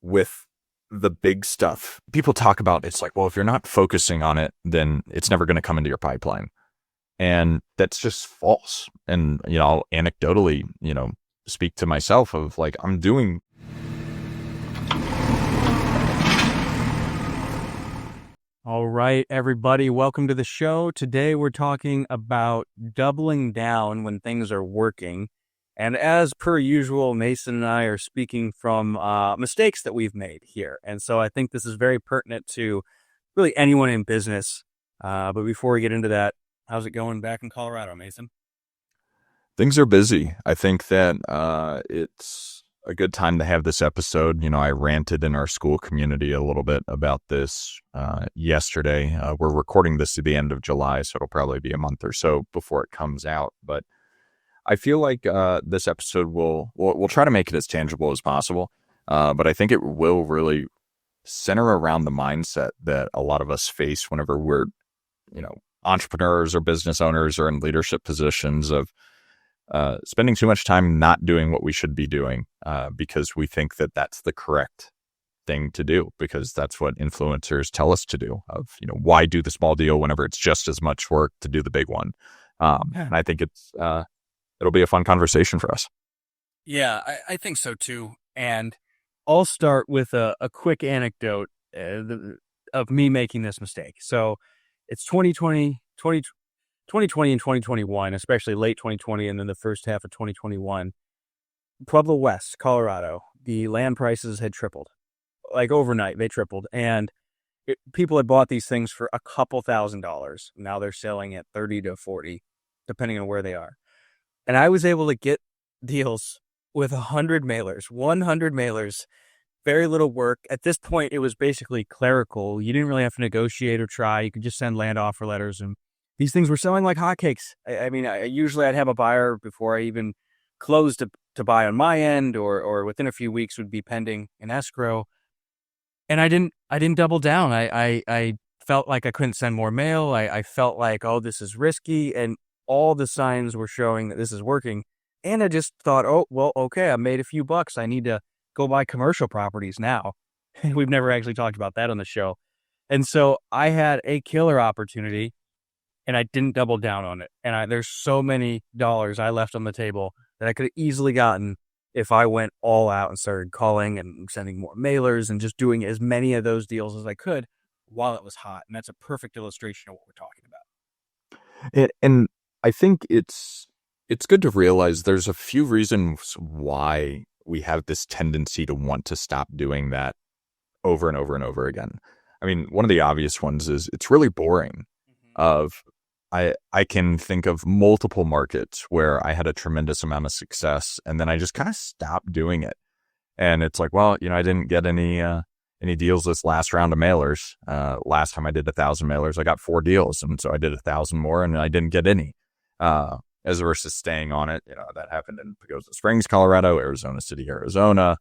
with the big stuff. People talk about it's like, well, if you're not focusing on it, then it's never going to come into your pipeline. And that's just false. And, I'll anecdotally, speak to myself of like, I'm doing. All right, everybody, welcome to the show. Today we're talking about doubling down when things are working. And as per usual, Mason and I are speaking from mistakes that we've made here. And so I think this is very pertinent to really anyone in business. But before we get into that, how's it going back in Colorado, Mason? Things are busy. I think that it's a good time to have this episode. I ranted in our school community a little bit about this yesterday. We're recording this at the end of July, so it'll probably be a month or so before it comes out. But I feel like this episode we'll try to make it as tangible as possible. But I think it will really center around the mindset that a lot of us face whenever we're, entrepreneurs or business owners or in leadership positions of spending too much time not doing what we should be doing because we think that that's the correct thing to do, because that's what influencers tell us to do of, why do the small deal whenever it's just as much work to do the big one. And I think it'll be a fun conversation for us. Yeah, I think so too. And I'll start with a quick anecdote of me making this mistake. So it's 2020 and 2021, especially late 2020 and then the first half of 2021. Pueblo West, Colorado, the land prices had tripled. Like overnight, they tripled. And people had bought these things for a couple $1,000s. Now they're selling at 30 to 40, depending on where they are. And I was able to get deals with 100 mailers, very little work. At this point, it was basically clerical. You didn't really have to negotiate or try. You could just send land offer letters, and these things were selling like hotcakes. Usually I'd have a buyer before I even closed to buy on my end, or within a few weeks would be pending in escrow. And I didn't double down. I felt like I couldn't send more mail. I felt like, oh, this is risky, and all the signs were showing that this is working. And I just thought, oh, well, okay, I made a few bucks. I need to go buy commercial properties now. We've never actually talked about that on the show. And so I had a killer opportunity and I didn't double down on it. And there's so many dollars I left on the table that I could have easily gotten if I went all out and started calling and sending more mailers and just doing as many of those deals as I could while it was hot. And that's a perfect illustration of what we're talking about. And I think it's good to realize there's a few reasons why we have this tendency to want to stop doing that over and over and over again. I mean, one of the obvious ones is it's really boring. I can think of multiple markets where I had a tremendous amount of success and then I just kind of stopped doing it. And it's like, well, I didn't get any deals this last round of mailers. Last time I did 1,000 mailers, I got 4 deals. And so I did 1,000 more and I didn't get any. As versus staying on it, that happened in Pagosa Springs, Colorado, Arizona City, Arizona,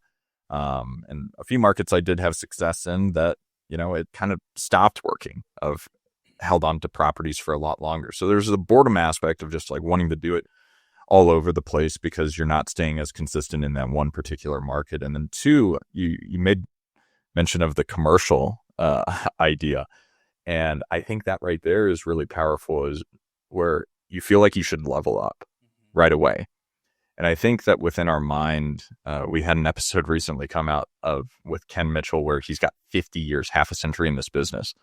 and a few markets I did have success in that, it kind of stopped working. I've held on to properties for a lot longer. So there's the boredom aspect of just like wanting to do it all over the place because you're not staying as consistent in that one particular market. And then 2, you made mention of the commercial idea. And I think that right there is really powerful, is where you feel like you should level up right away. And I think that within our mind, we had an episode recently come out with Ken Mitchell where he's got 50 years, half a century in this business.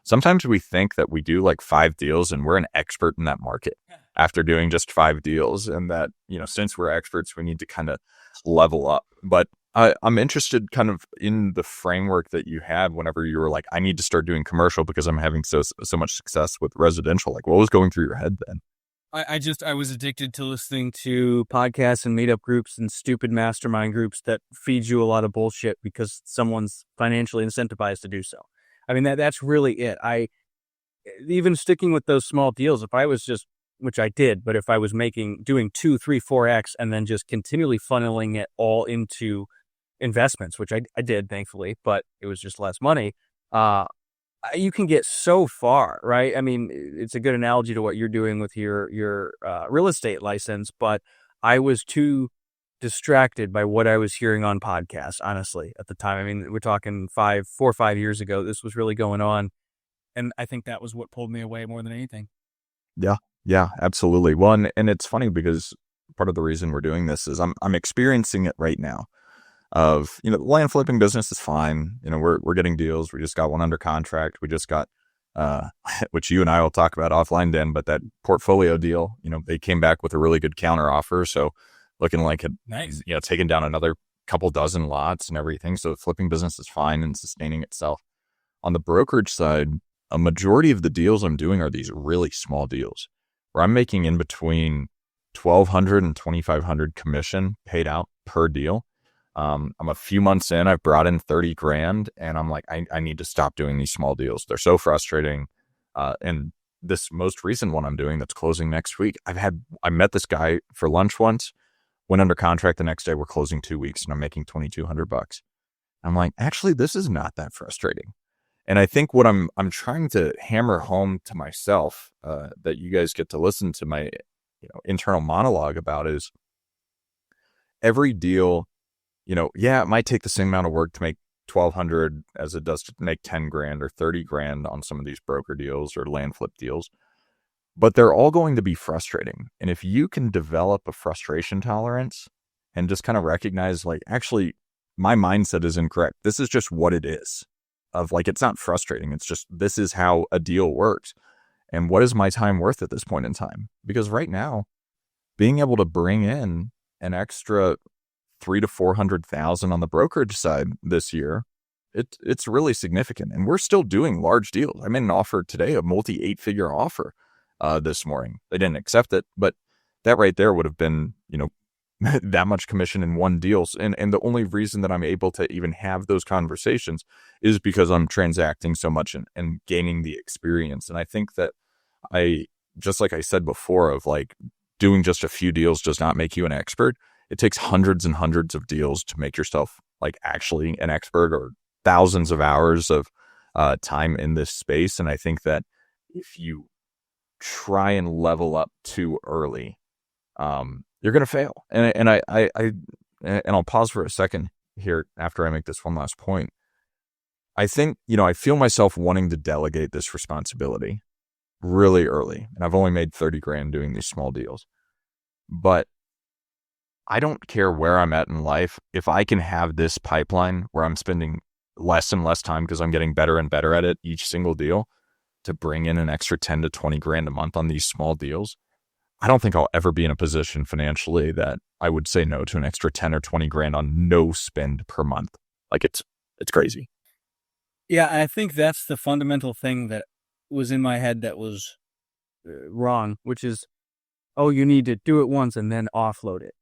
Sometimes we think that we do like 5 deals and we're an expert in that market after doing just 5 deals. And that, since we're experts, we need to kind of level up. But I'm interested kind of in the framework that you had whenever you were like, I need to start doing commercial because I'm having so much success with residential. Like, what was going through your head then? I was addicted to listening to podcasts and meetup groups and stupid mastermind groups that feed you a lot of bullshit because someone's financially incentivized to do so. I mean, that's really it. Even sticking with those small deals, if I was just, which I did, but if I was doing 2, 3, 4x and then just continually funneling it all into investments, which I did, thankfully, but it was just less money, you can get so far, right? I mean, it's a good analogy to what you're doing with your real estate license, but I was too distracted by what I was hearing on podcasts, honestly, at the time. I mean, we're talking 4 or 5 years ago, this was really going on. And I think that was what pulled me away more than anything. Yeah. Yeah, absolutely. Well, and it's funny because part of the reason we're doing this is I'm experiencing it right now. Of, the land flipping business is fine. We're getting deals. We just got one under contract. We just got which you and I will talk about offline, Dan, but that portfolio deal, they came back with a really good counter offer. So looking like it, Nice. taking down another couple dozen lots and everything. So the flipping business is fine and sustaining itself. On the brokerage side, a majority of the deals I'm doing are these really small deals where I'm making in between 1,200 and 2,500 commission paid out per deal. I'm a few months in, I've brought in 30 grand and I'm like, I need to stop doing these small deals. They're so frustrating. And this most recent one I'm doing that's closing next week, I met this guy for lunch once, went under contract the next day. We're closing 2 weeks and I'm making $2,200. I'm like, actually, this is not that frustrating. And I think what I'm trying to hammer home to myself, that you guys get to listen to my, internal monologue about is every deal, it might take the same amount of work to make 1,200 as it does to make 10 grand or 30 grand on some of these broker deals or land flip deals, but they're all going to be frustrating. And if you can develop a frustration tolerance and just kind of recognize, like, actually, my mindset is incorrect. This is just what it is. Of like, it's not frustrating. It's just, this is how a deal works. And what is my time worth at this point in time? Because right now, being able to bring in an extra 300,000 to 400,000 on the brokerage side this year, it's really significant. And we're still doing large deals. I made an offer today, a multi 8-figure offer this morning. They didn't accept it, but that right there would have been, that much commission in one deal. And the only reason that I'm able to even have those conversations is because I'm transacting so much and gaining the experience. And I think that just like I said before, of like, doing just a few deals does not make you an expert. It takes hundreds and hundreds of deals to make yourself like actually an expert, or thousands of hours of time in this space. And I think that if you try and level up too early, you're going to fail. And I'll pause for a second here after I make this one last point. I think, I feel myself wanting to delegate this responsibility really early. And I've only made 30 grand doing these small deals, but I don't care where I'm at in life. If I can have this pipeline where I'm spending less and less time because I'm getting better and better at it each single deal to bring in an extra 10 to 20 grand a month on these small deals, I don't think I'll ever be in a position financially that I would say no to an extra 10 or 20 grand on no spend per month. Like, it's crazy. Yeah, I think that's the fundamental thing that was in my head that was wrong, which is, oh, you need to do it once and then offload it.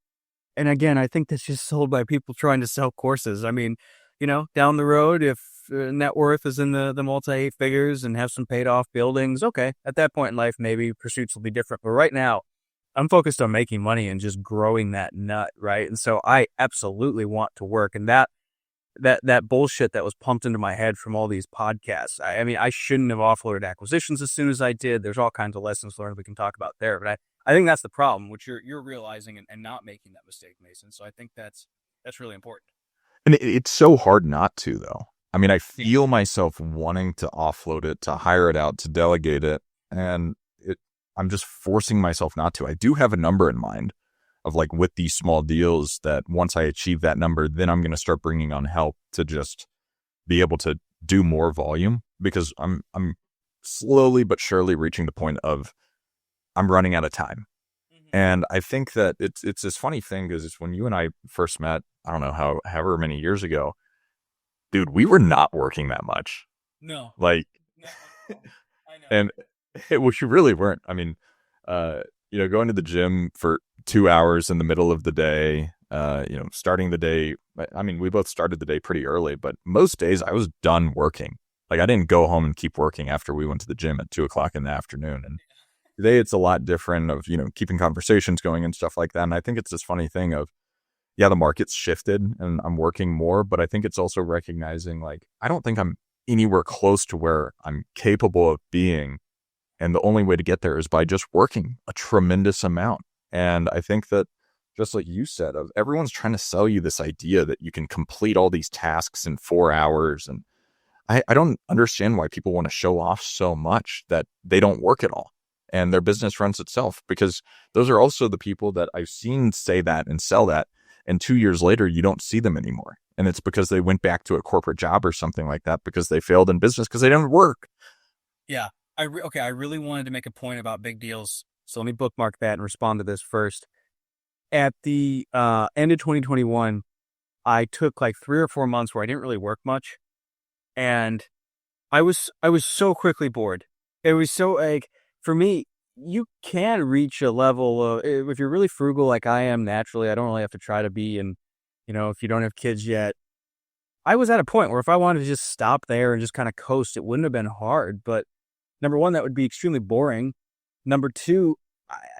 And again, I think that's just sold by people trying to sell courses. I mean, down the road, if net worth is in the multi 8 figures and have some paid off buildings, okay, at that point in life, maybe pursuits will be different. But right now, I'm focused on making money and just growing that nut, right? And so I absolutely want to work. And that bullshit that was pumped into my head from all these podcasts. I mean, I shouldn't have offloaded acquisitions as soon as I did. There's all kinds of lessons learned we can talk about there. But I think that's the problem, which you're realizing and not making that mistake, Mason. So I think that's really important. And it's so hard not to, though. I mean, I feel myself wanting to offload it, to hire it out, to delegate it. And I'm just forcing myself not to. I do have a number in mind of, like, with these small deals, that once I achieve that number, then I'm going to start bringing on help to just be able to do more volume, because I'm slowly but surely reaching the point of I'm running out of time. Mm-hmm. And I think that it's this funny thing, because it's when you and I first met, I don't know, however many years ago, dude, we were not working that much. No. Like, no. I know. And which you really weren't. I mean, going to the gym for 2 hours in the middle of the day, starting the day. I mean, we both started the day pretty early, but most days I was done working. Like, I didn't go home and keep working after we went to the gym at 2:00 in the afternoon. And today it's a lot different of, keeping conversations going and stuff like that. And I think it's this funny thing of, yeah, the market's shifted and I'm working more, but I think it's also recognizing, like, I don't think I'm anywhere close to where I'm capable of being. And the only way to get there is by just working a tremendous amount. And I think that just like you said, of everyone's trying to sell you this idea that you can complete all these tasks in 4 hours. And I don't understand why people want to show off so much that they don't work at all and their business runs itself, because those are also the people that I've seen say that and sell that. And 2 years later, you don't see them anymore. And it's because they went back to a corporate job or something like that because they failed in business because they didn't work. Yeah. I really wanted to make a point about big deals. So let me bookmark that and respond to this first. At the end of 2021, I took like 3 or 4 months where I didn't really work much. And I was so quickly bored. It was so like, for me, you can reach a level of, if you're really frugal like I am naturally, I don't really have to try to be. And, if you don't have kids yet, I was at a point where if I wanted to just stop there and just kind of coast, it wouldn't have been hard. But number one, that would be extremely boring. Number two,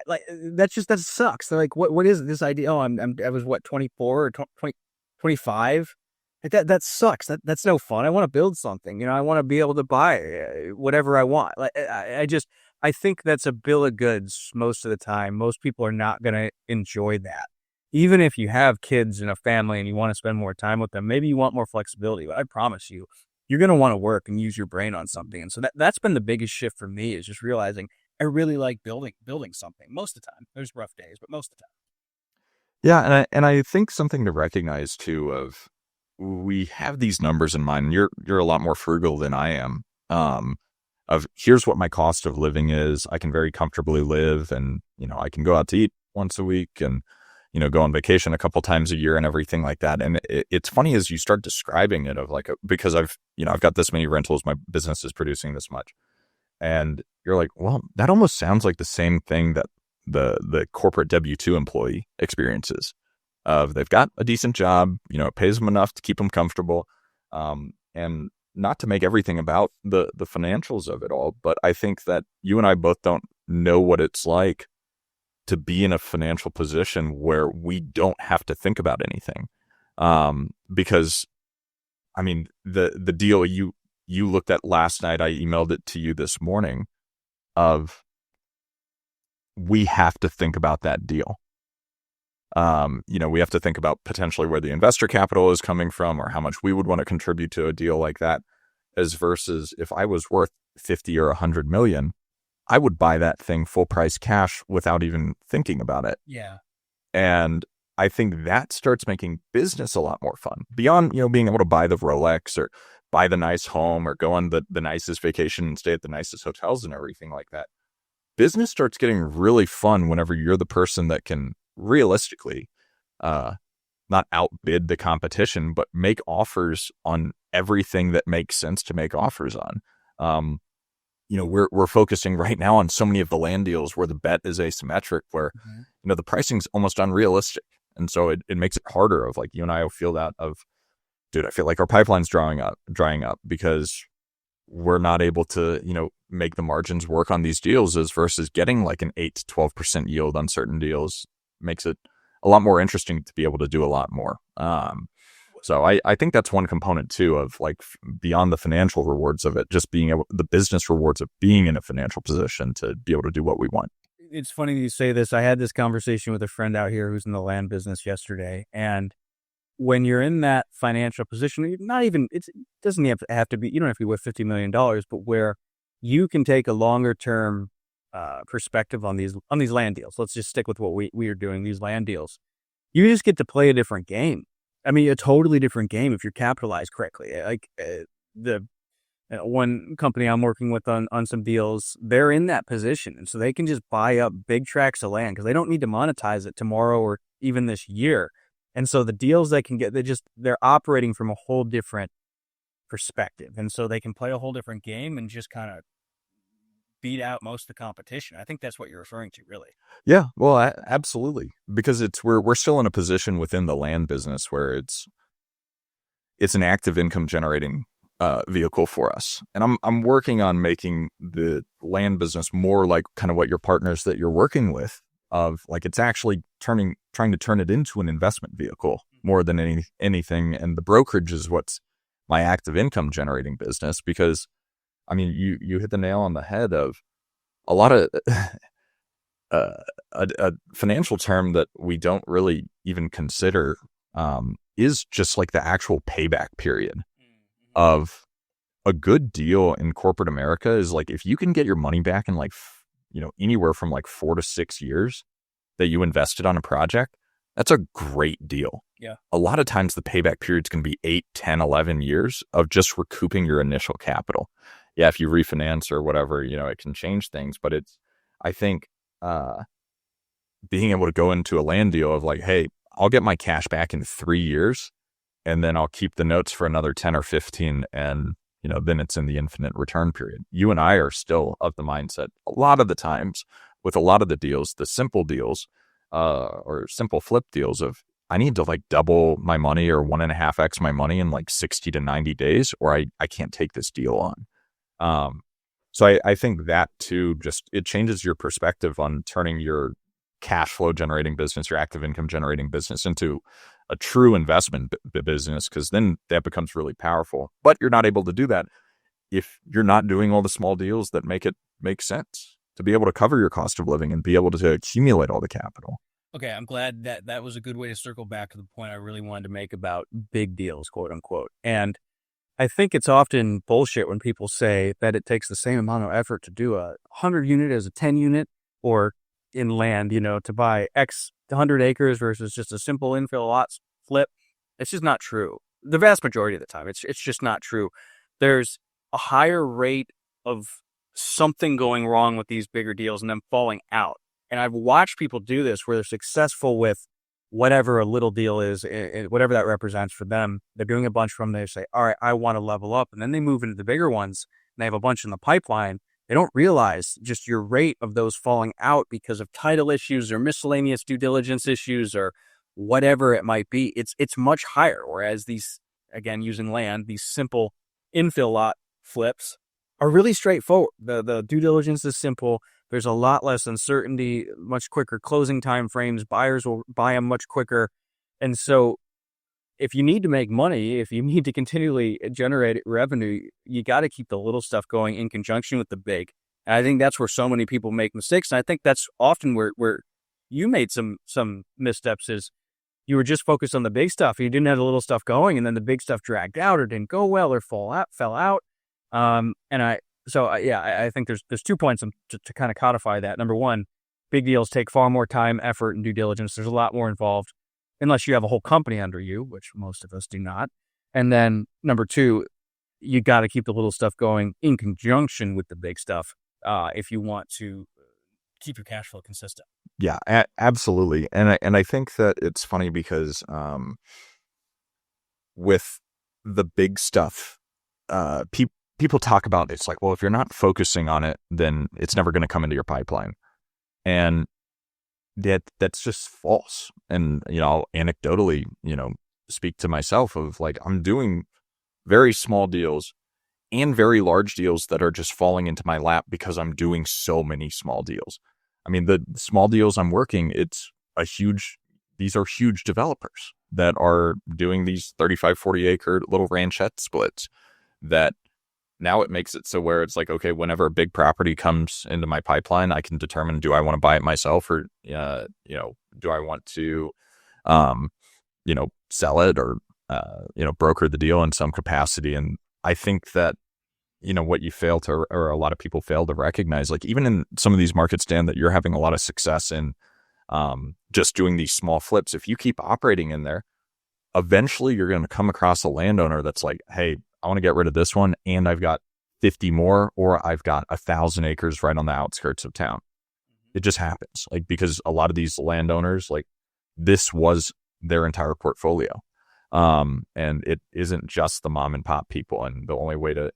that sucks. They're like, what is this idea? Oh, I was what, 24 or 20, 25? Like that sucks. That's no fun. I want to build something. I want to be able to buy whatever I want. Like I think that's a bill of goods most of the time. Most people are not going to enjoy that. Even if you have kids and a family and you want to spend more time with them, maybe you want more flexibility. But I promise you, you're going to want to work and use your brain on something. And so that's been the biggest shift for me, is just realizing I really like building something most of the time. There's rough days, but most of the time. Yeah, and I think something to recognize too, of we have these numbers in mind. You're a lot more frugal than I am. Of here's what my cost of living is. I can very comfortably live, and I can go out to eat once a week, and go on vacation a couple times a year and everything like that. And it's funny as you start describing it, of like, because I've got this many rentals, my business is producing this much. And you're like, well, that almost sounds like the same thing that the corporate W-2 employee experiences. Of they've got a decent job, it pays them enough to keep them comfortable. And not to make everything about the financials of it all, but I think that you and I both don't know what it's like to be in a financial position where we don't have to think about anything. Because I mean, the deal you looked at last night, I emailed it to you this morning, of we have to think about that deal. We have to think about potentially where the investor capital is coming from, or how much we would want to contribute to a deal like that, as versus if I was worth 50 or 100 million, I would buy that thing full price cash without even thinking about it. Yeah. And I think that starts making business a lot more fun, beyond, being able to buy the Rolex or buy the nice home or go on the nicest vacation and stay at the nicest hotels and everything like that. Business starts getting really fun whenever you're the person that can realistically not outbid the competition, but make offers on everything that makes sense to make offers on. We're focusing right now on so many of the land deals where the bet is asymmetric, where the pricing's almost unrealistic, and so it makes it harder. Of like, you and I will feel that of, dude, I feel like our pipeline's drying up because we're not able to make the margins work on these deals, as versus getting like an 8 to 12% yield on certain deals makes it a lot more interesting to be able to do a lot more. So I think that's one component too, of like, beyond the financial rewards of it, just being able, the business rewards of being in a financial position to be able to do what we want. It's funny you say this. I had this conversation with a friend out here who's in the land business yesterday. And when you're in that financial position, it doesn't have to be, you don't have to be worth $50 million, but where you can take a longer term perspective on these land deals. Let's just stick with what we are doing, these land deals. You just get to play a different game. I mean, a totally different game if you're capitalized correctly. Like the one company I'm working with on some deals, they're in that position. And so they can just buy up big tracts of land because they don't need to monetize it tomorrow or even this year. And so the deals they can get, they're operating from a whole different perspective. And so they can play a whole different game and just kind of beat out most of the competition. I think that's what you're referring to, really. Yeah, well, absolutely, because we're still in a position within the land business where it's an active income generating vehicle for us, and I'm working on making the land business more like kind of what your partners that you're working with, of like, it's actually trying to turn it into an investment vehicle more than anything, and the brokerage is what's my active income generating business. Because I mean, you hit the nail on the head of a lot of uh, a financial term that we don't really even consider is just like the actual payback period of a good deal in corporate America is like if you can get your money back in like, anywhere from like 4 to 6 years that you invested on a project, that's a great deal. Yeah. A lot of times the payback period's going to be 8, 10, 11 years of just recouping your initial capital. Yeah, if you refinance or whatever, it can change things. But I think, being able to go into a land deal of like, hey, I'll get my cash back in 3 years and then I'll keep the notes for another 10 or 15. And, then it's in the infinite return period. You and I are still of the mindset a lot of the times with a lot of the deals, the simple deals, or simple flip deals of I need to like double my money or 1.5x my money in like 60 to 90 days, or I can't take this deal on. So I think that too, just it changes your perspective on turning your cash flow generating business, your active income generating business into a true investment business, because then that becomes really powerful. But you're not able to do that if you're not doing all the small deals that make it make sense to be able to cover your cost of living and be able to accumulate all the capital. Okay, I'm glad that was a good way to circle back to the point I really wanted to make about big deals, quote unquote. And I think it's often bullshit when people say that it takes the same amount of effort to do a 100 unit as a 10 unit, or in land, to buy X 100 acres versus just a simple infill lot flip. It's just not true. The vast majority of the time, it's just not true. There's a higher rate of something going wrong with these bigger deals and them falling out. And I've watched people do this where they're successful with whatever a little deal is, whatever that represents for them. They're doing a bunch from them. They say, all right, I want to level up. And then they move into the bigger ones and they have a bunch in the pipeline. They don't realize just your rate of those falling out because of title issues or miscellaneous due diligence issues or whatever it might be. It's much higher. Whereas these, again, using land, these simple infill lot flips are really straightforward. The due diligence is simple. There's a lot less uncertainty, much quicker closing time frames. Buyers will buy them much quicker. And so if you need to make money, if you need to continually generate revenue, you got to keep the little stuff going in conjunction with the big. And I think that's where so many people make mistakes. And I think that's often where you made some missteps is you were just focused on the big stuff. You didn't have the little stuff going, and then the big stuff dragged out or didn't go well or fell out. I think there's 2 points to kind of codify that. Number one, big deals take far more time, effort, and due diligence. There's a lot more involved, unless you have a whole company under you, which most of us do not. And then number two, you got to keep the little stuff going in conjunction with the big stuff if you want to keep your cash flow consistent. Yeah, absolutely. And I think that it's funny because with the big stuff, people talk about it's like, well, if you're not focusing on it, then it's never going to come into your pipeline. And that's just false. And, I'll anecdotally, speak to myself of like, I'm doing very small deals and very large deals that are just falling into my lap because I'm doing so many small deals. I mean, the small deals I'm working, these are huge developers that are doing these 35, 40 acre little ranchette splits that now it makes it so where it's like, okay, whenever a big property comes into my pipeline, I can determine, do I want to buy it myself or, do I want to, sell it or, broker the deal in some capacity. And I think that, what you fail to, or a lot of people fail to recognize, like even in some of these markets, Dan, that you're having a lot of success in, just doing these small flips. If you keep operating in there, eventually you're going to come across a landowner that's like, hey, I want to get rid of this one and I've got 50 more, or I've got 1,000 acres right on the outskirts of town. It just happens, like, because a lot of these landowners, like, this was their entire portfolio. And it isn't just the mom and pop people. And the only way to,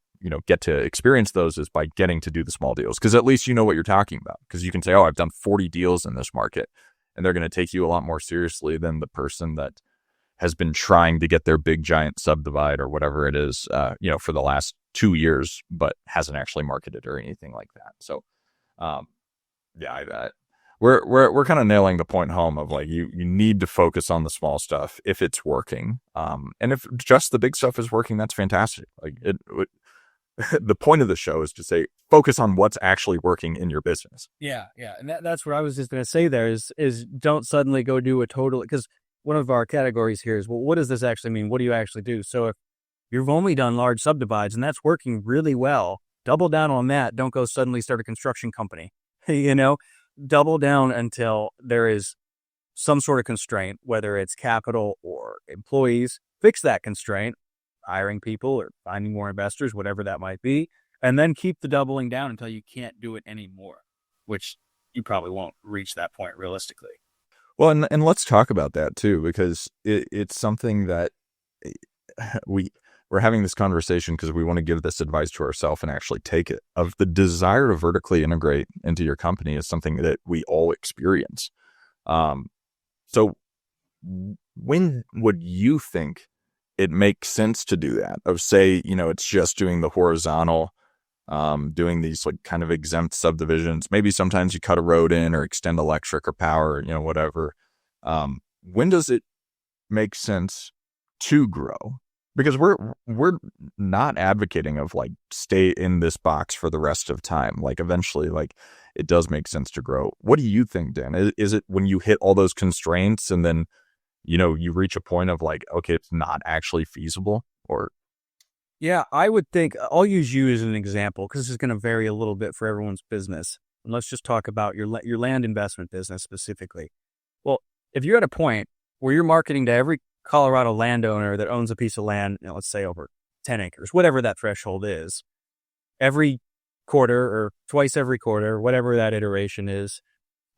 get to experience those is by getting to do the small deals. Cause at least you know what you're talking about. Cause you can say, oh, I've done 40 deals in this market, and they're going to take you a lot more seriously than the person that has been trying to get their big giant subdivide or whatever it is, for the last 2 years, but hasn't actually marketed or anything like that. So, we're kind of nailing the point home of like, you need to focus on the small stuff if it's working. And if just the big stuff is working, that's fantastic. Like the point of the show is to say, focus on what's actually working in your business. Yeah, yeah, and that's what I was just gonna say there is don't suddenly go do a total, because one of our categories here is, well, what does this actually mean? What do you actually do? So if you've only done large subdivides and that's working really well, double down on that. Don't go suddenly start a construction company. You know, double down until there is some sort of constraint, whether it's capital or employees. Fix that constraint, hiring people or finding more investors, whatever that might be, and then keep the doubling down until you can't do it anymore, which you probably won't reach that point realistically. Well, and let's talk about that too, because it's something that we we're having this conversation because we want to give this advice to ourselves and actually take it. Of the desire to vertically integrate into your company is something that we all experience. So when would you think it makes sense to do that? Of say, it's just doing the horizontal, doing these like kind of exempt subdivisions. Maybe sometimes you cut a road in or extend electric or power, whatever. When does it make sense to grow? Because we're not advocating of like stay in this box for the rest of time. Like eventually, like it does make sense to grow. What do you think, Dan? Is it when you hit all those constraints and then you reach a point of like, okay, it's not actually feasible? Or Yeah, I would think I'll use you as an example because this is going to vary a little bit for everyone's business. And let's just talk about your land investment business specifically. Well, if you're at a point where you're marketing to every Colorado landowner that owns a piece of land, let's say over 10 acres, whatever that threshold is, every quarter or twice every quarter, whatever that iteration is,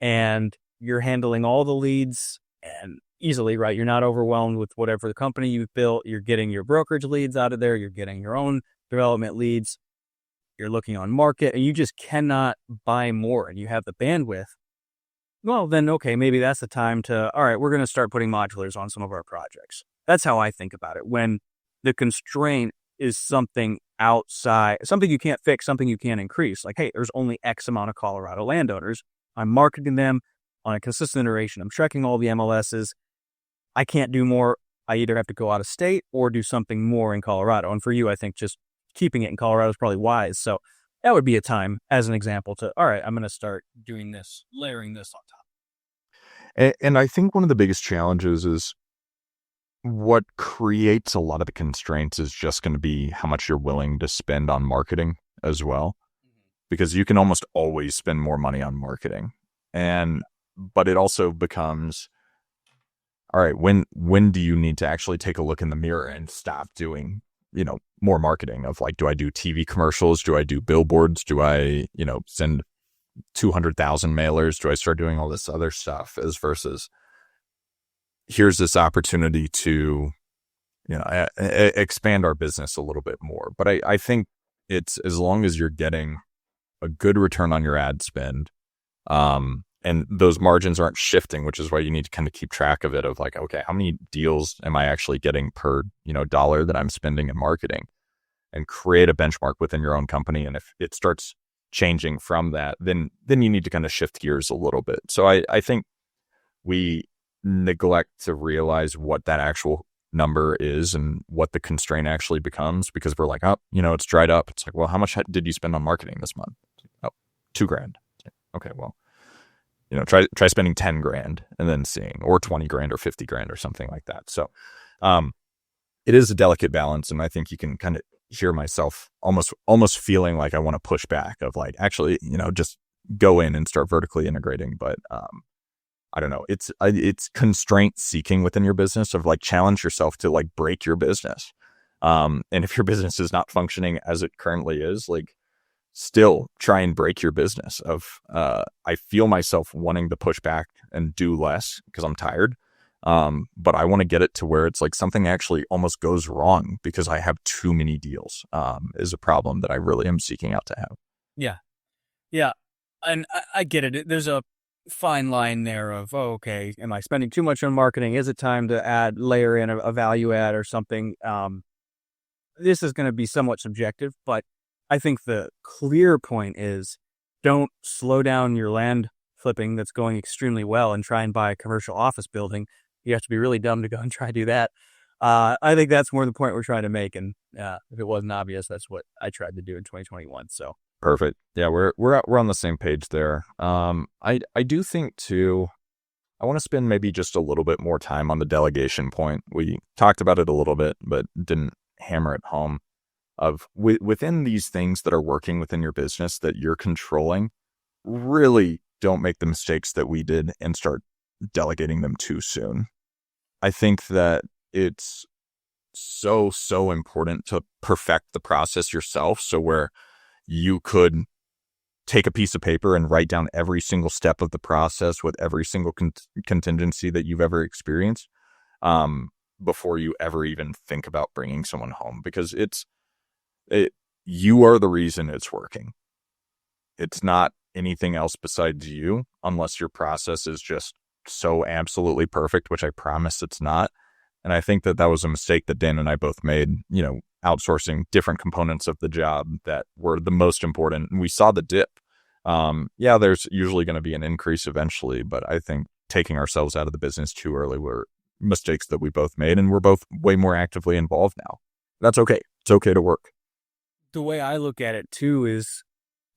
and you're handling all the leads and easily, right? You're not overwhelmed with whatever the company you've built. You're getting your brokerage leads out of there. You're getting your own development leads. You're looking on market and you just cannot buy more and you have the bandwidth. Well, then, okay, maybe that's the time to, all right, we're going to start putting modulars on some of our projects. That's how I think about it. When the constraint is something outside, something you can't fix, something you can't increase. Like, hey, there's only X amount of Colorado landowners. I'm marketing them on a consistent iteration. I'm checking all the MLSs. I can't do more. I either have to go out of state or do something more in Colorado. And for you, I think just keeping it in Colorado is probably wise. So that would be a time, as an example, to, all right, I'm going to start doing this, layering this on top. and I think one of the biggest challenges is what creates a lot of the constraints is just going to be how much you're willing to spend on marketing as well, because you can almost always spend more money on marketing. But it also becomes, all right, when do you need to actually take a look in the mirror and stop doing, more marketing of like, do I do TV commercials? Do I do billboards? Do I, send 200,000 mailers? Do I start doing all this other stuff as versus here's this opportunity to, expand our business a little bit more. But I think it's as long as you're getting a good return on your ad spend, and those margins aren't shifting, which is why you need to kind of keep track of it of like, okay, how many deals am I actually getting per, dollar that I'm spending in marketing, and create a benchmark within your own company. And if it starts changing from that, then you need to kind of shift gears a little bit. So I think we neglect to realize what that actual number is and what the constraint actually becomes, because we're like, oh, it's dried up. It's like, well, how much did you spend on marketing this month? Oh, $2,000. Okay, well, try spending 10 grand and then seeing, or 20 grand or 50 grand or something like that. So, it is a delicate balance. And I think you can kind of hear myself almost feeling like I want to push back of like, actually, just go in and start vertically integrating. But, I don't know. It's constraint seeking within your business of like challenge yourself to like break your business. And if your business is not functioning as it currently is, like still try and break your business of, I feel myself wanting to push back and do less because I'm tired. But I want to get it to where it's like something actually almost goes wrong because I have too many deals, is a problem that I really am seeking out to have. Yeah. Yeah. And I get it. There's a fine line there of, oh, okay, am I spending too much on marketing? Is it time to layer in a value add or something? This is going to be somewhat subjective, but I think the clear point is don't slow down your land flipping that's going extremely well and try and buy a commercial office building. You have to be really dumb to go and try to do that. I think that's more the point we're trying to make. And if it wasn't obvious, that's what I tried to do in 2021. So Perfect. Yeah, we're on the same page there. I do think too. I want to spend maybe just a little bit more time on the delegation point. We talked about it a little bit, but didn't hammer it home. Within these things that are working within your business that you're controlling, really don't make the mistakes that we did and start delegating them too soon. I think that it's so important to perfect the process yourself. So where you could take a piece of paper and write down every single step of the process with every single contingency that you've ever experienced, before you ever even think about bringing someone home, because you are the reason it's working. It's not anything else besides you, unless your process is just so absolutely perfect, which I promise it's not. And I think that was a mistake that Dan and I both made, outsourcing different components of the job that were the most important. And we saw the dip. Yeah, there's usually going to be an increase eventually, but I think taking ourselves out of the business too early were mistakes that we both made, and we're both way more actively involved now. That's okay. It's okay to work. the way I look at it too is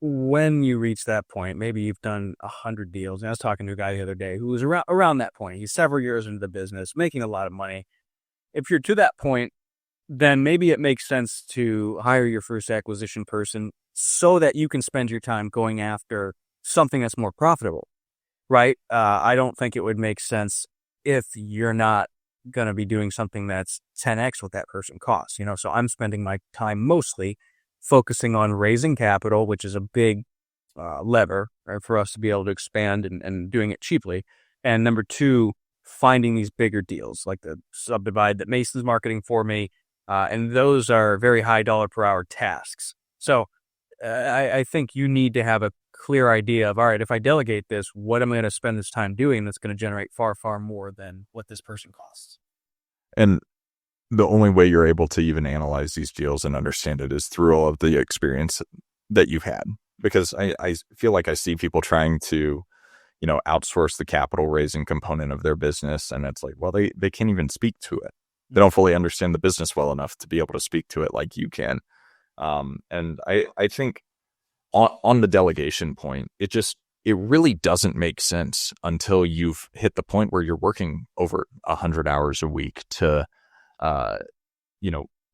when you reach that point, maybe you've done 100 deals. And I was talking to a guy the other day who was around that point. He's several years into the business, making a lot of money. If you're to that point, then maybe it makes sense to hire your first acquisition person so that you can spend your time going after something that's more profitable, right? I don't think it would make sense if you're not going to be doing something that's 10x what that person costs, So I'm spending my time mostly focusing on raising capital, which is a big lever, right, for us to be able to expand and doing it cheaply. And number two, finding these bigger deals like the subdivide that Mason's marketing for me. And those are very high dollar per hour tasks. So I think you need to have a clear idea of, all right, if I delegate this, what am I going to spend this time doing that's going to generate far, far more than what this person costs? And the only way you're able to even analyze these deals and understand it is through all of the experience that you've had. Because I feel like I see people trying to, outsource the capital raising component of their business. And it's like, well, they can't even speak to it. They don't fully understand the business well enough to be able to speak to it like you can. And I think on the delegation point, it really doesn't make sense until you've hit the point where you're working over 100 hours a week to,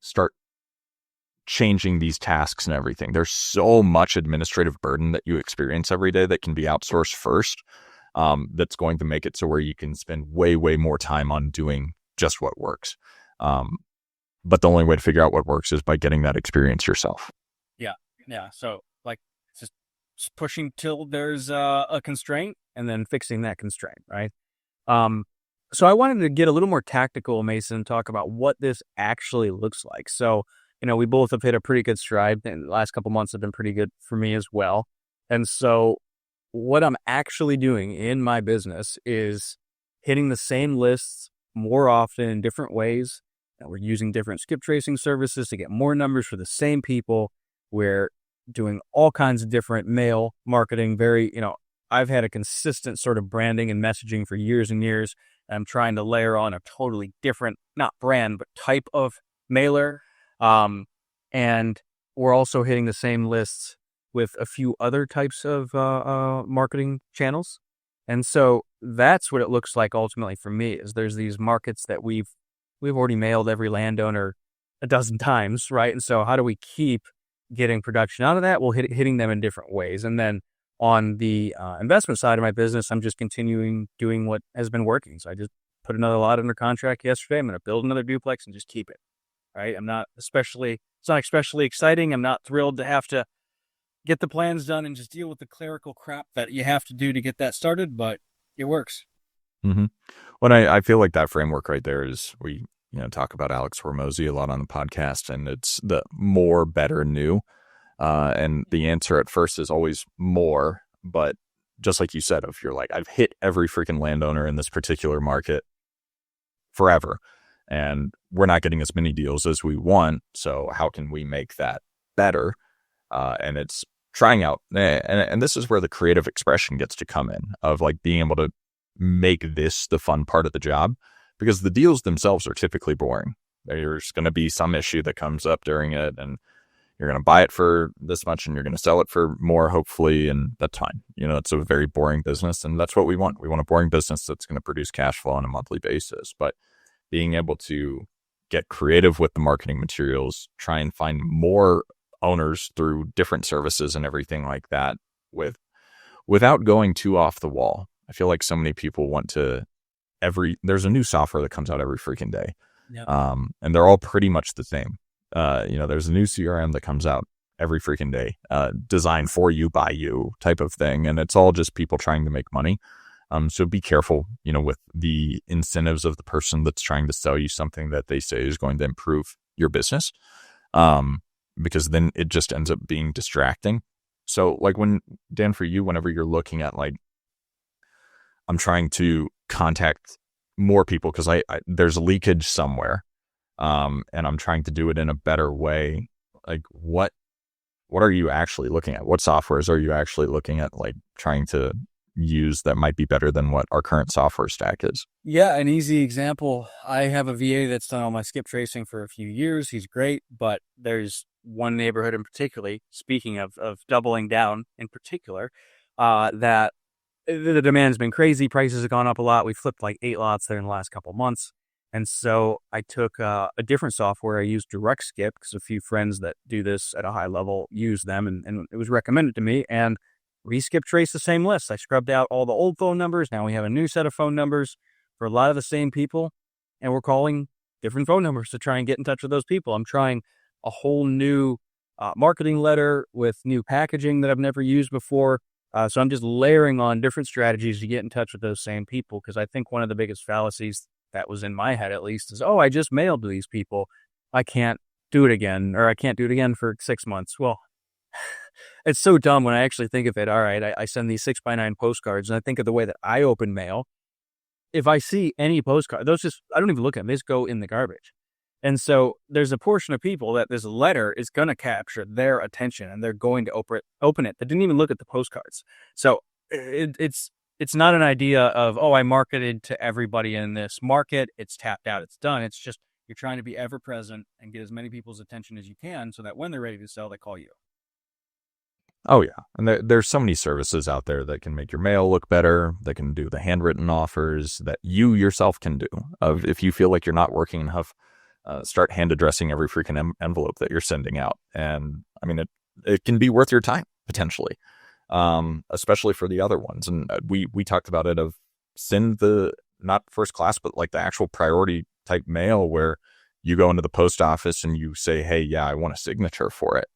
start changing these tasks and everything. There's so much administrative burden that you experience every day that can be outsourced first. That's going to make it so where you can spend way, way more time on doing just what works. But the only way to figure out what works is by getting that experience yourself. Yeah. So like just pushing till there's a constraint and then fixing that constraint, right? So I wanted to get a little more tactical, Mason, talk about what this actually looks like. So, we both have hit a pretty good stride, and the last couple months have been pretty good for me as well. And so what I'm actually doing in my business is hitting the same lists more often in different ways. And we're using different skip tracing services to get more numbers for the same people. We're doing all kinds of different mail marketing. I've had a consistent sort of branding and messaging for years and years. I'm trying to layer on a totally different, not brand, but type of mailer. And we're also hitting the same lists with a few other types of marketing channels. And so that's what it looks like ultimately for me is there's these markets that we've already mailed every landowner a dozen times, right? And so how do we keep getting production out of that? Well, hitting them in different ways. And then on the investment side of my business, I'm just continuing doing what has been working. So I just put another lot under contract yesterday. I'm going to build another duplex and just keep it, right? It's not especially exciting. I'm not thrilled to have to get the plans done and just deal with the clerical crap that you have to do to get that started, but it works. Mm-hmm. Well, I feel like that framework right there is we talk about Alex Hormozy a lot on the podcast, and it's the more, better, new. And the answer at first is always more, but just like you said, if you're like, I've hit every freaking landowner in this particular market forever, and we're not getting as many deals as we want. So how can we make that better? And it's trying out, and this is where the creative expression gets to come in of like being able to make this the fun part of the job, because the deals themselves are typically boring. There's going to be some issue that comes up during it, and you're going to buy it for this much and you're going to sell it for more, hopefully, and that's fine. It's a very boring business, and that's what we want. We want a boring business that's going to produce cash flow on a monthly basis. But being able to get creative with the marketing materials, try and find more owners through different services and everything like that without going too off the wall. I feel like so many people want to there's a new software that comes out every freaking day. Yep. And they're all pretty much the same. There's a new CRM that comes out every freaking day, designed for you, by you type of thing. And it's all just people trying to make money. So be careful, with the incentives of the person that's trying to sell you something that they say is going to improve your business. Because then it just ends up being distracting. So like Dan, for you, whenever you're looking at like, I'm trying to contact more people because there's leakage somewhere. And I'm trying to do it in a better way. Like what are you actually looking at? What softwares are you actually looking at, like trying to use that might be better than what our current software stack is? Yeah, an easy example. I have a VA that's done all my skip tracing for a few years. He's great, but there's one neighborhood in particular, speaking of doubling down in particular, that the demand's been crazy. Prices have gone up a lot. We flipped like 8 lots there in the last couple months. And so I took a different software. I used Direct Skip because a few friends that do this at a high level use them, and it was recommended to me. And we skip traced the same list. I scrubbed out all the old phone numbers. Now we have a new set of phone numbers for a lot of the same people, and we're calling different phone numbers to try and get in touch with those people. I'm trying a whole new marketing letter with new packaging that I've never used before. So I'm just layering on different strategies to get in touch with those same people, because I think one of the biggest fallacies that was in my head, at least, is, I just mailed to these people. I can't do it again, or I can't do it again for 6 months. Well, it's so dumb when I actually think of it. All right, I send these 6x9 postcards, and I think of the way that I open mail. If I see any postcard, I don't even look at them. They just go in the garbage. And so there's a portion of people that this letter is going to capture their attention, and they're going to open it. They didn't even look at the postcards. So it's not an idea of, I marketed to everybody in this market. It's tapped out. It's done. It's just you're trying to be ever present and get as many people's attention as you can so that when they're ready to sell, they call you. Oh, yeah. And there's so many services out there that can make your mail look better, that can do the handwritten offers that you yourself can do. If you feel like you're not working enough, start hand addressing every freaking envelope that you're sending out. And I mean, it can be worth your time, potentially, especially for the other ones. And we talked about it, of send the, not first class, but like the actual priority type mail where you go into the post office and you say, hey, yeah, I want a signature for it.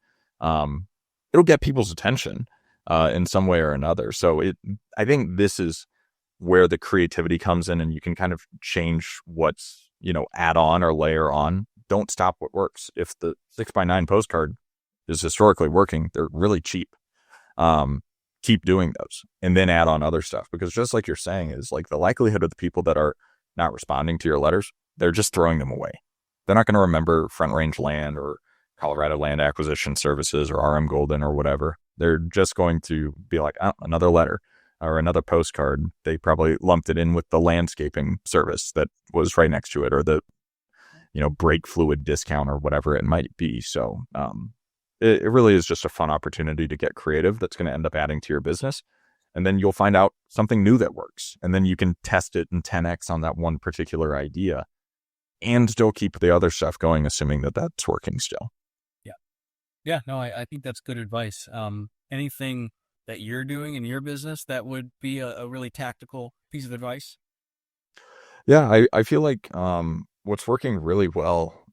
It'll get people's attention in some way or another. So I think this is where the creativity comes in, and you can kind of change what's, add on or layer on. Don't stop what works. If the 6x9 postcard is historically working, they're really cheap. Keep doing those and then add on other stuff, because just like you're saying, is like the likelihood of the people that are not responding to your letters, they're just throwing them away. They're not going to remember Front Range Land or Colorado Land Acquisition Services or RM Golden or whatever. They're just going to be like, another letter or another postcard. They probably lumped it in with the landscaping service that was right next to it, or the, brake fluid discount or whatever it might be. So it really is just a fun opportunity to get creative that's going to end up adding to your business. And then you'll find out something new that works. And then you can test it in 10x on that one particular idea and still keep the other stuff going, assuming that that's working still. Yeah, no, I think that's good advice. Anything that you're doing in your business that would be a really tactical piece of advice? Yeah, I feel like what's working really well,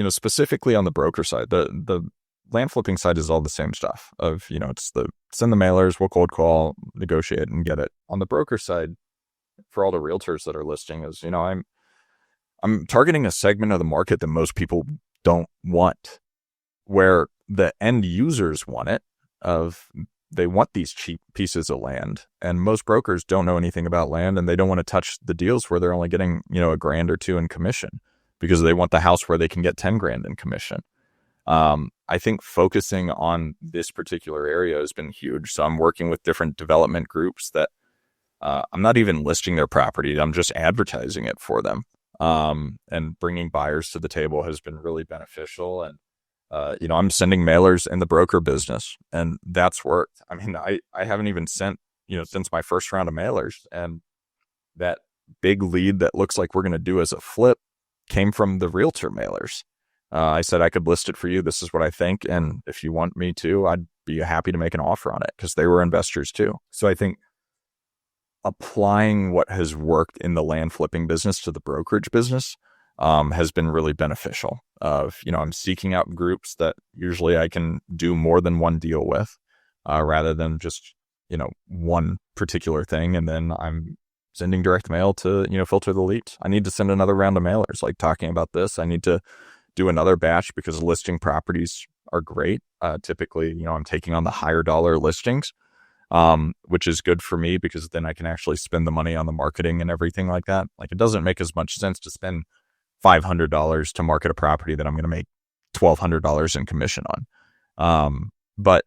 specifically on the broker side, the land flipping side is all the same stuff of, it's the send the mailers, we'll cold call, negotiate and get it. On the broker side, for all the realtors that are listing, is, I'm targeting a segment of the market that most people don't want, where the end users want it, they want these cheap pieces of land, and most brokers don't know anything about land, and they don't want to touch the deals where they're only getting, $1,000 or $2,000 in commission, because they want the house where they can get $10,000 in commission. I think focusing on this particular area has been huge. So I'm working with different development groups that I'm not even listing their property. I'm just advertising it for them. And bringing buyers to the table has been really beneficial. And, I'm sending mailers in the broker business, and that's worked. I mean, I haven't even sent, since my first round of mailers, and that big lead that looks like we're going to do as a flip came from the realtor mailers. I said I could list it for you. This is what I think. And if you want me to, I'd be happy to make an offer on it, because they were investors too. So I think applying what has worked in the land flipping business to the brokerage business has been really beneficial. I'm seeking out groups that usually I can do more than one deal with, rather than just, one particular thing. And then I'm sending direct mail to, filter the leads. I need to send another round of mailers, like talking about this. I need to do another batch, because listing properties are great. Typically, I'm taking on the higher dollar listings, which is good for me, because then I can actually spend the money on the marketing and everything like that. Like, it doesn't make as much sense to spend $500 to market a property that I'm going to make $1,200 in commission on. But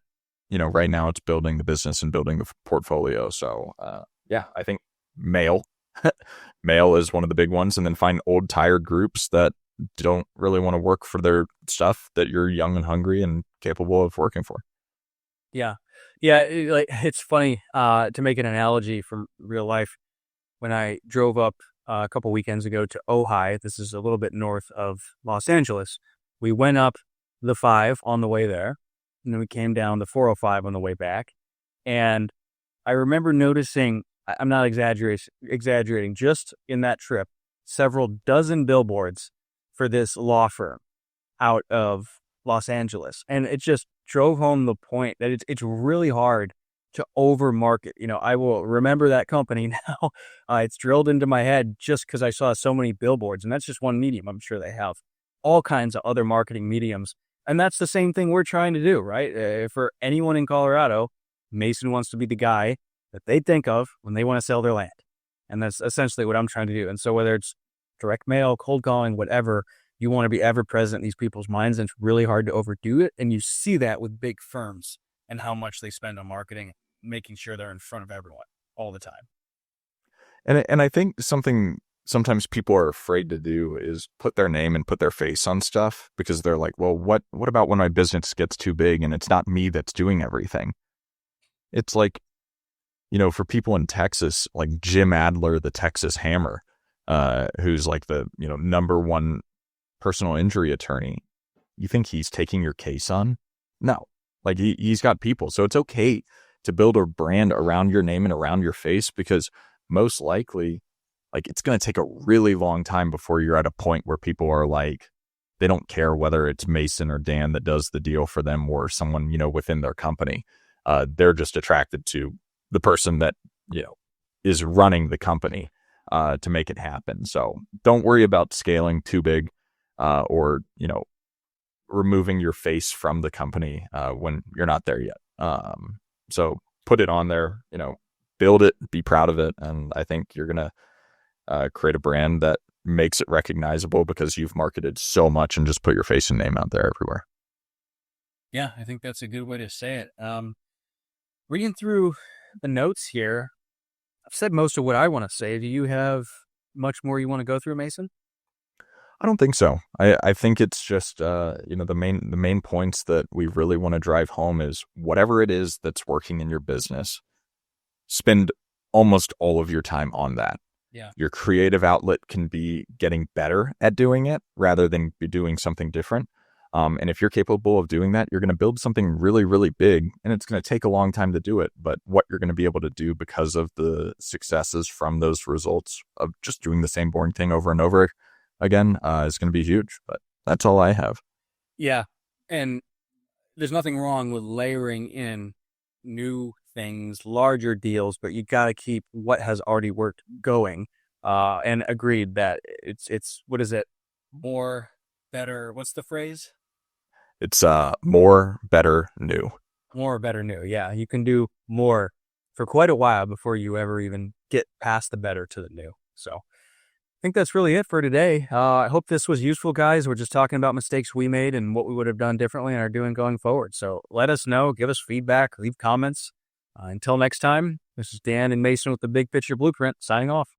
right now it's building the business and building the portfolio. So, I think mail is one of the big ones. And then find old tired groups that don't really want to work for their stuff, that you're young and hungry and capable of working for. Yeah. Yeah. It's funny, to make an analogy from real life. When I drove up a couple weekends ago to Ojai, this is a little bit north of Los Angeles. We went up the 5 on the way there, and then we came down the 405 on the way back. And I remember noticing, I'm not exaggerating, just in that trip, several dozen billboards for this law firm out of Los Angeles. And it just drove home the point that it's really hard to over market. I will remember that company now. It's drilled into my head just because I saw so many billboards, and that's just one medium. I'm sure they have all kinds of other marketing mediums. And that's the same thing we're trying to do, right? For anyone in Colorado, Mason wants to be the guy that they think of when they want to sell their land. And that's essentially what I'm trying to do. And so whether it's direct mail, cold calling, whatever, you want to be ever present in these people's minds, and it's really hard to overdo it. And you see that with big firms and how much they spend on marketing, making sure they're in front of everyone all the time. And I think something sometimes people are afraid to do is put their name and put their face on stuff, because they're like, well, what about when my business gets too big and it's not me that's doing everything? It's like, for people in Texas, like Jim Adler, the Texas Hammer, who's like the, number one personal injury attorney. You think he's taking your case on? No, like he's got people. So it's okay to build a brand around your name and around your face, because most likely, like, it's going to take a really long time before you're at a point where people are like, they don't care whether it's Mason or Dan that does the deal for them, or someone, within their company. They're just attracted to the person that, is running the company, to make it happen. So don't worry about scaling too big, or, removing your face from the company, when you're not there yet. So put it on there, build it, be proud of it. And I think you're going to create a brand that makes it recognizable, because you've marketed so much and just put your face and name out there everywhere. Yeah, I think that's a good way to say it. Reading through the notes here, I've said most of what I want to say. Do you have much more you want to go through, Mason? I don't think so. I think it's just, the main points that we really want to drive home is whatever it is that's working in your business, spend almost all of your time on that. Yeah. Your creative outlet can be getting better at doing it rather than be doing something different. And if you're capable of doing that, you're going to build something really, really big, and it's going to take a long time to do it. But what you're going to be able to do because of the successes from those results of just doing the same boring thing over and over again, is going to be huge. But that's all I have. Yeah. And there's nothing wrong with layering in new things, larger deals, but you got to keep what has already worked going. And agreed that it's what is it? More, better. What's the phrase? It's more, better, new. More, better, new. Yeah. You can do more for quite a while before you ever even get past the better to the new. So I think that's really it for today. I hope this was useful, guys. We're just talking about mistakes we made and what we would have done differently and are doing going forward. So let us know, give us feedback, leave comments. Until next time, This is Dan and Mason with the Big Picture Blueprint, signing off.